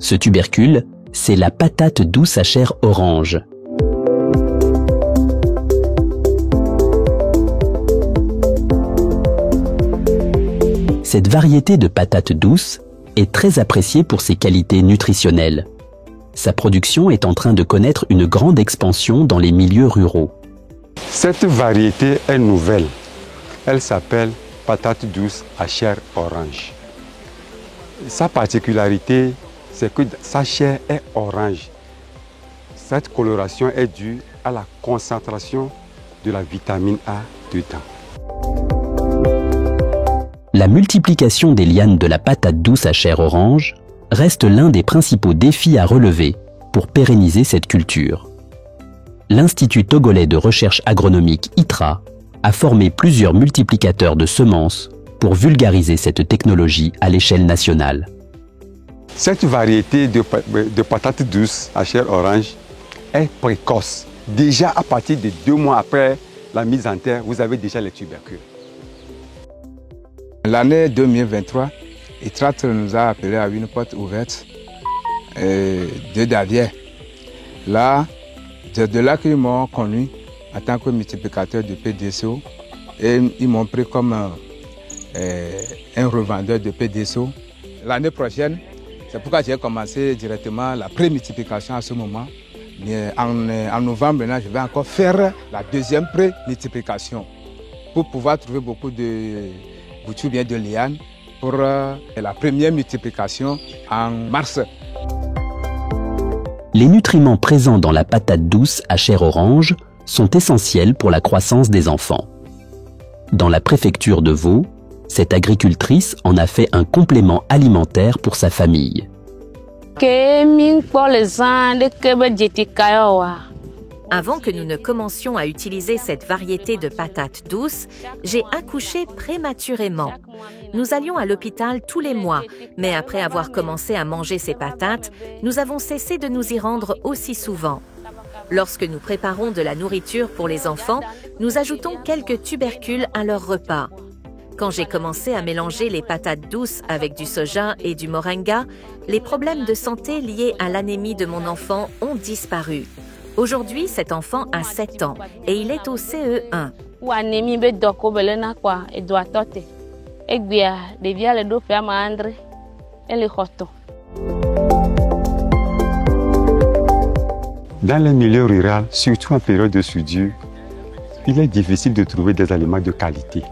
Ce tubercule, c'est la patate douce à chair orange. Cette variété de patate douce est très appréciée pour ses qualités nutritionnelles. Sa production est en train de connaître une grande expansion dans les milieux ruraux. Cette variété est nouvelle. Elle s'appelle patate douce à chair orange. Sa particularité, c'est que sa chair est orange. Cette coloration est due à la concentration de la vitamine A dedans. La multiplication des lianes de la patate douce à chair orange reste l'un des principaux défis à relever pour pérenniser cette culture. L'Institut togolais de recherche agronomique ITRA a formé plusieurs multiplicateurs de semences pour vulgariser cette technologie à l'échelle nationale. Cette variété de patates douces à chair orange est précoce. Déjà à partir de 2 mois après la mise en terre, vous avez déjà les tubercules. L'année 2023, ITRA nous a appelés à une porte ouverte de Davier. Là, c'est de là qu'ils m'ont connu en tant que multiplicateur de PDSO et ils m'ont pris comme un revendeur de PDSO. L'année prochaine, c'est pourquoi j'ai commencé directement la pré-multiplication à ce moment. En novembre, maintenant, je vais encore faire la deuxième pré-multiplication pour pouvoir trouver beaucoup de boutures bien de lianes pour la première multiplication en mars. Les nutriments présents dans la patate douce à chair orange sont essentiels pour la croissance des enfants. Dans la préfecture de Vaud, cette agricultrice en a fait un complément alimentaire pour sa famille. Avant que nous ne commencions à utiliser cette variété de patates douces, j'ai accouché prématurément. Nous allions à l'hôpital tous les mois, mais après avoir commencé à manger ces patates, nous avons cessé de nous y rendre aussi souvent. Lorsque nous préparons de la nourriture pour les enfants, nous ajoutons quelques tubercules à leur repas. Quand j'ai commencé à mélanger les patates douces avec du soja et du moringa, les problèmes de santé liés à l'anémie de mon enfant ont disparu. Aujourd'hui, cet enfant a 7 ans et il est au CE1. Dans les milieux ruraux, surtout en période de soudure, il est difficile de trouver des aliments de qualité.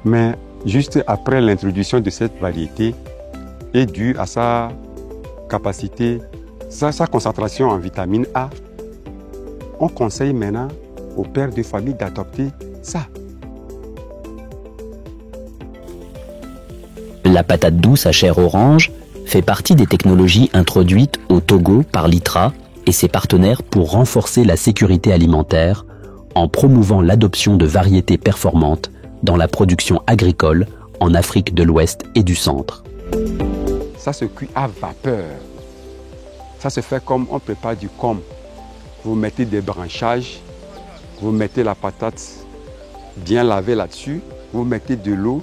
Mais juste après l'introduction de cette variété, est due à sa capacité, sa concentration en vitamine A, on conseille maintenant aux pères de famille d'adopter ça. La patate douce à chair orange fait partie des technologies introduites au Togo par l'ITRA et ses partenaires pour renforcer la sécurité alimentaire en promouvant l'adoption de variétés performantes dans la production agricole en Afrique de l'Ouest et du Centre. Ça se cuit à vapeur. Ça se fait comme on prépare du com. Vous mettez des branchages, vous mettez la patate bien lavée là-dessus, vous mettez de l'eau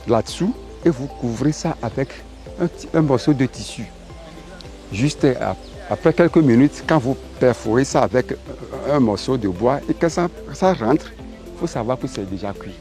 là-dessous et vous couvrez ça avec un morceau de tissu. Juste après quelques minutes, quand vous perforez ça avec un morceau de bois et que ça rentre, il faut savoir que c'est déjà cuit.